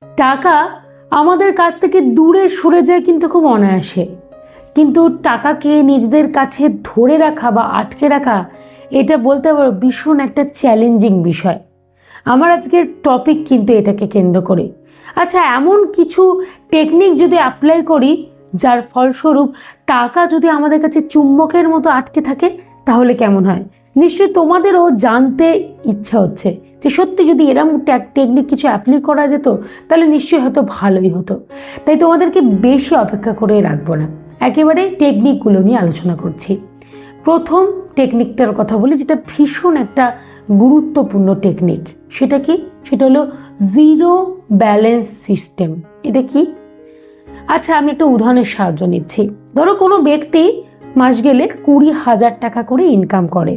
টাকা আমাদের কাছ থেকে দূরে সরে যায় কিন্তু খুব অনায়াসে, কিন্তু টাকাকে নিজেদের কাছে ধরে রাখা বা আটকে রাখা, এটা বলতে পারো ভীষণ একটা চ্যালেঞ্জিং বিষয়। আমার আজকের টপিক কিন্তু এটাকে কেন্দ্র করে। আচ্ছা, এমন কিছু টেকনিক যদি অ্যাপ্লাই করি যার ফলস্বরূপ টাকা যদি আমাদের কাছে চুম্বকের মতো আটকে থাকে, তাহলে কেমন হয়? নিশ্চয়ই তোমাদেরও জানতে ইচ্ছা হচ্ছে যে সত্যি যদি এরকম টেকনিক কিছু অ্যাপ্লাই করা যেত তাহলে নিশ্চয়ই হয়তো ভালোই হতো। তাই তোমাদেরকে বেশি অপেক্ষা করে রাখবো না, একেবারে টেকনিকগুলো নিয়ে আলোচনা করছি। প্রথম টেকনিকটার কথা বলি, যেটা ভীষণ একটা গুরুত্বপূর্ণ টেকনিক। সেটা কি? সেটা হলো জিরো ব্যালেন্স সিস্টেম। এটা কি? আচ্ছা, আমি একটা উদাহরণের সাহায্য নিচ্ছি। ধরো কোনো ব্যক্তি মাস গেলে 20,000 টাকা করে ইনকাম করে।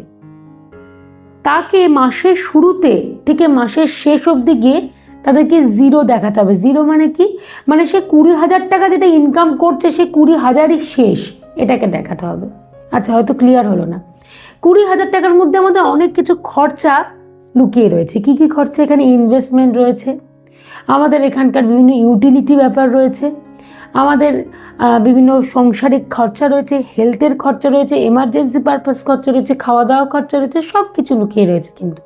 তাকে মাসের শুরুতে থেকে মাসের শেষ অবধি গিয়ে তাদেরকে জিরো দেখাতে হবে। জিরো মানে কি? মানে সে 20,000 টাকা যেটা ইনকাম করছে সে 20,000ই শেষ, এটাকে দেখাতে হবে। আচ্ছা, হয়তো ক্লিয়ার হলো না। 20,000 টাকার মধ্যে আমাদের অনেক কিছু খরচা লুকিয়ে রয়েছে। কি কি খরচা? এখানে ইনভেস্টমেন্ট রয়েছে, আমাদের এখানকার বিভিন্ন ইউটিলিটি ব্যাপার রয়েছে, আমাদের বিভিন্ন সাংসারিক খরচা রয়েছে, হেলথের খরচা রয়েছে, এমার্জেন্সি পারপাস খরচা রয়েছে, খাওয়া দাওয়া খরচা রয়েছে, সব কিছু লুকিয়ে রয়েছে। কিন্তু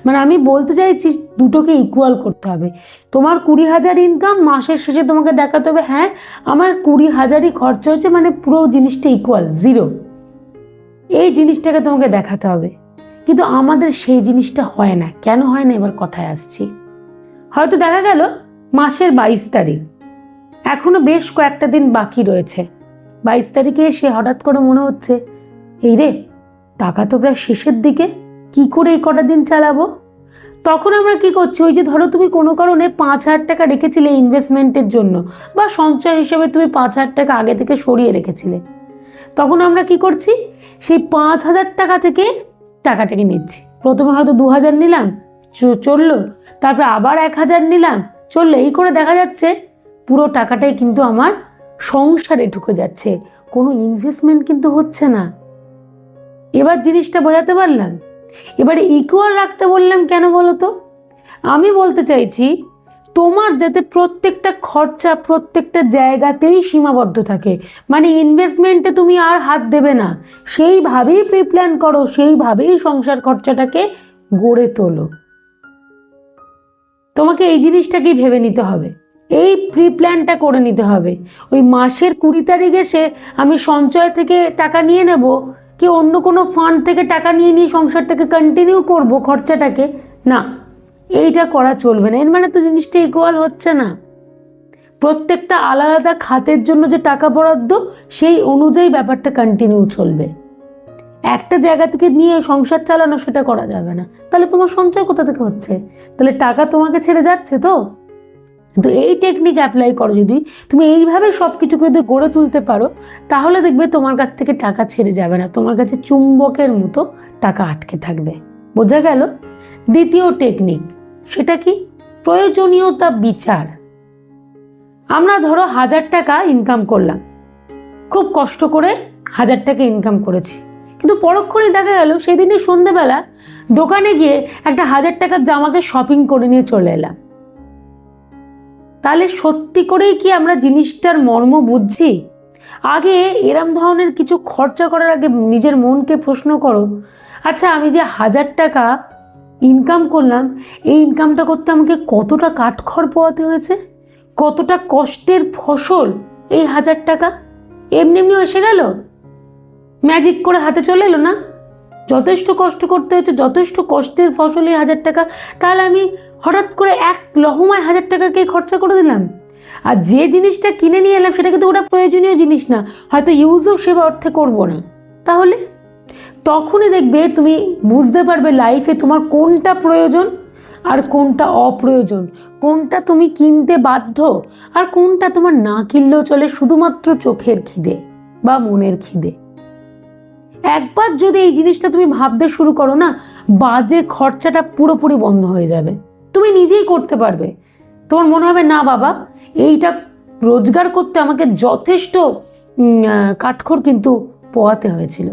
মানে আমি বলতে চাইছি দুটোকে ইকুয়াল করতে হবে। তোমার 20,000 ইনকাম, মাসের শেষে তোমাকে দেখাতে হবে হ্যাঁ আমার 20,000ই খরচা হয়েছে, মানে পুরো জিনিসটা ইকুয়াল, জিরো। এই জিনিসটাকে তোমাকে দেখাতে হবে। কিন্তু আমাদের সেই জিনিসটা হয় না। কেন হয় না? এবার কথায় আসছি। হয়তো দেখা গেল মাসের 22 তারিখ, এখনো বেশ কয়েকটা দিন বাকি রয়েছে। 22 তারিখে এসে হঠাৎ করে মনে হচ্ছে এই রে, টাকা তো প্রায় শেষের দিকে, কি করে এই কটা দিন চালাবো? তখন আমরা কি করছি? ওই যে ধরো তুমি কোনো কারণে 5,000 টাকা রেখেছিলে ইনভেস্টমেন্টের জন্য, বা সঞ্চয় হিসেবে তুমি 5,000 টাকা আগে থেকে সরিয়ে রেখেছিলে, তখন আমরা কি করছি? সেই 5,000 টাকা থেকে টাকাটাকে নিচ্ছি। প্রথমে হয়তো 2,000 নিলাম, চললো, তারপর আবার 1,000 নিলাম, চললো। এই করে দেখা যাচ্ছে পুরো টাকাটাই কিন্তু আমার সংসারে ঢুকে যাচ্ছে, কোনো ইনভেস্টমেন্ট কিন্তু হচ্ছে না। এবার জিনিসটা বোঝাতে পারলাম? এবারে ইকুয়াল রাখতে বললাম কেন বলো তো? আমি বলতে চাইছি তোমার যাতে প্রত্যেকটা খরচা প্রত্যেকটা জায়গাতেই সীমাবদ্ধ থাকে, মানে ইনভেস্টমেন্টে তুমি আর হাত দেবে না, সেইভাবেই প্রিপ্ল্যান করো, সেইভাবেই সংসার খরচাটাকে গড়ে তোলো। তোমাকে এই জিনিসটাকেই ভেবে নিতে হবে, এই প্রিপ্ল্যানটা করে নিতে হবে। ওই মাসের 20 তারিখ এসে আমি সঞ্চয় থেকে টাকা নিয়ে নেব, কি অন্য কোনো ফান্ড থেকে টাকা নিয়ে নিয়ে সংসারটাকে কন্টিনিউ করব খরচাটাকে, না, এইটা করা চলবে না। এর মানে তো জিনিসটা ইকুয়াল হচ্ছে না। প্রত্যেকটা আলাদা খাতের জন্য যে টাকা বরাদ্দ, সেই অনুযায়ী ব্যাপারটা কন্টিনিউ চলবে। একটা জায়গা থেকে নিয়ে সংসার চালানো, সেটা করা যাবে না। তাহলে তোমার সঞ্চয় কোথা থেকে হচ্ছে? তাহলে টাকা তোমাকে ছেড়ে যাচ্ছে তো। তো এই টেকনিক অ্যাপ্লাই করো, যদি তুমি এইভাবে সব কিছুকে যদি গড়ে তুলতে পারো, তাহলে দেখবে তোমার কাছ থেকে টাকা ছেড়ে যাবে না, তোমার কাছে চুম্বকের মতো টাকা আটকে থাকবে। বোঝা গেল? দ্বিতীয় টেকনিক, সেটা কি? প্রয়োজনীয়তা বিচার। আমরা ধরো 1,000 টাকা ইনকাম করলাম, খুব কষ্ট করে 1,000 টাকা ইনকাম করেছি, কিন্তু পরক্ষণে দেখা গেল সেদিনের সন্ধ্যেবেলা দোকানে গিয়ে একটা 1,000 টাকার জামাকে শপিং করে নিয়ে চলে এলাম। তাহলে সত্যি করেই কি আমরা জিনিসটার মর্ম বুঝছি? আগে এরম ধরনের কিছু খরচা করার আগে নিজের মনকে প্রশ্ন করো, আচ্ছা আমি যে 1,000 টাকা ইনকাম করলাম, এই ইনকামটা করতে আমাকে কতটা কাঠখড় পোহাতে হয়েছে, কতটা কষ্টের ফসল এই 1,000 টাকা। এমনি এমনি এসে গেল, ম্যাজিক করে হাতে চলে এলো না, যথেষ্ট কষ্ট করতে হয়েছে, যথেষ্ট কষ্টের ফসল এই 1,000 টাকা। তাহলে আমি হঠাৎ করে এক লহমায় 1,000 টাকাকে খরচা করে দিলাম। আর যে জিনিসটা কিনে নিয়ে এলাম সেটা কিন্তু ওটা প্রয়োজনীয় জিনিস না, হয়তো ইউজও সে অর্থে করবো না। তাহলে তখনই দেখবে তুমি বুঝতে পারবে লাইফে তোমার কোনটা প্রয়োজন আর কোনটা অপ্রয়োজন, কোনটা তুমি কিনতে বাধ্য আর কোনটা তোমার না কিনলেও চলে, শুধুমাত্র চোখের খিদে বা মনের খিদে। একবার যদি এই জিনিসটা তুমি ভাবতে শুরু করো না, বাজে খরচাটা পুরোপুরি বন্ধ হয়ে যাবে, তুমি নিজেই করতে পারবে। তোমার মনে হবে না বাবা, এইটা রোজগার করতে আমাকে যথেষ্ট কাঠখড় কিন্তু পোহাতে হয়েছিল,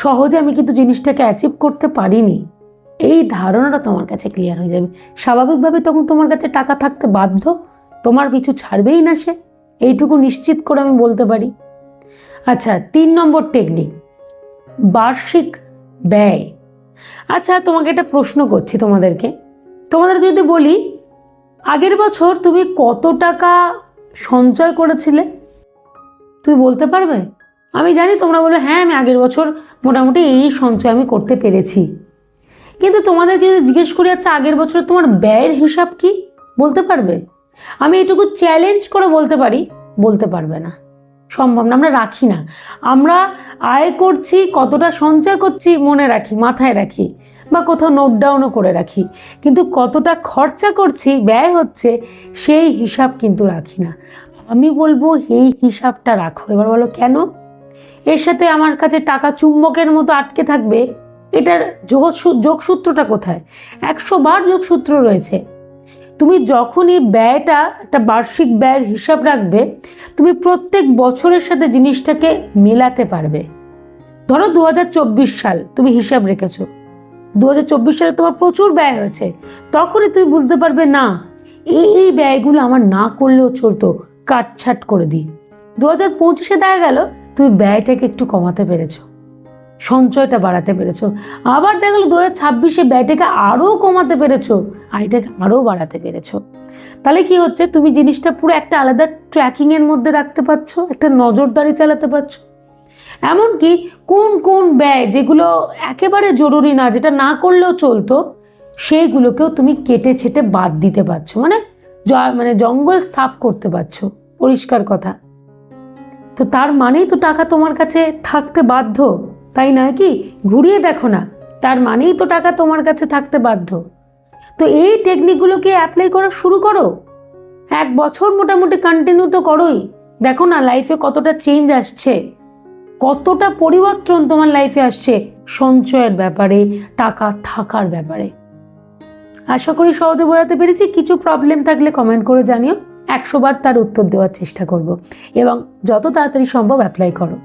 সহজে আমি কিন্তু জিনিসটাকে অ্যাচিভ করতে পারিনি। এই ধারণাটা তোমার কাছে ক্লিয়ার হয়ে যাবে। স্বাভাবিকভাবে তখন তোমার কাছে টাকা থাকতে বাধ্য, তোমার পিছু ছাড়বেই না সে, এইটুকু নিশ্চিত করে আমি বলতে পারি। আচ্ছা, 3 নম্বর টেকনিক, বার্ষিক ব্যয়। আচ্ছা, তোমাকে একটা প্রশ্ন করছি তোমাদেরকে যদি বলি আগের বছর তুমি কত টাকা সঞ্চয় করেছিলে, তুমি বলতে পারবে? আমি জানি তোমরা বলবে হ্যাঁ আমি আগের বছর মোটামুটি এই সঞ্চয় আমি করতে পেরেছি, কিন্তু তোমাদেরকে যদি জিজ্ঞেস করি আচ্ছা আগের বছর তোমার ব্যয়ের হিসাব কি, বলতে পারবে? আমি এটুকু চ্যালেঞ্জ করে বলতে পারি, বলতে পারবে না, সম্ভব না। আমরা রাখি না, আমরা আয় করছি কতটা সঞ্চয় করছি মনে রাখি, মাথায় রাখি, বা কোথাও নোট ডাউনও করে রাখি, কিন্তু কতটা খরচা করছি, ব্যয় হচ্ছে, সেই হিসাব কিন্তু রাখি না। আমি বলবো এই হিসাবটা রাখো। এবার বলো কেন? এর সাথে আমার কাছে টাকা চুম্বকের মতো আটকে থাকবে, এটার যোগসূত্রটা কোথায়? 100 বার যোগসূত্র রয়েছে। তুমি যখনই ব্যয়টা একটা বার্ষিক ব্যয়ের হিসাব রাখবে, তুমি প্রত্যেক বছরের সাথে জিনিসটাকে মেলাতে পারবে। ধরো 2024 সাল তুমি হিসাব রেখেছো, 2024 সালে তোমার প্রচুর ব্যয় হয়েছে, তখনই তুমি বুঝতে পারবে না এই ব্যয়গুলো আমার না করলেও চলতো, কাটছাট করে দিই। 2025-এ দেখা গেল তুমি ব্যয়টাকে একটু কমাতে পেরেছো, সঞ্চয়টা বাড়াতে পেরেছো। আবার দেখা গেলো 2026-এ ব্যয়টাকে আরও কমাতে পেরেছো, আয়টাকে আরও বাড়াতে পেরেছো। তাহলে কি হচ্ছে, তুমি জিনিসটা পুরো একটা আলাদা ট্র্যাকিংয়ের মধ্যে রাখতে পারছো, একটা নজরদারি চালাতে পারছো। এমনকি কোন কোন ব্যয় যেগুলো একেবারে জরুরি না, যেটা না করলেও চলতো, সেইগুলোকেও তুমি কেটে ছেটে বাদ দিতে পারছো, মানে জঙ্গল সাফ করতে পারছো, পরিষ্কার কথা। তো তার মানেই তো টাকা তোমার কাছে থাকতে বাধ্য, তাই নয় কি? ঘুরিয়ে দেখো না, তার মানেই তো টাকা তোমার কাছে থাকতে বাধ্য। তো এই টেকনিকগুলোকে অ্যাপ্লাই করা শুরু করো, 1 বছর মোটামুটি কন্টিনিউ তো করোই, দেখো না লাইফে কতটা চেঞ্জ আসছে, কতটা পরিবর্তন তোমার লাইফে আসছে সঞ্চয়ের ব্যাপারে, টাকা থাকার ব্যাপারে। আশা করি সহজে বোঝাতে পেরেছি। কিছু প্রবলেম থাকলে কমেন্ট করে জানিও, 100 বার তার উত্তর দেওয়ার চেষ্টা করব এবং যত তাড়াতাড়ি সম্ভব অ্যাপ্লাই করো।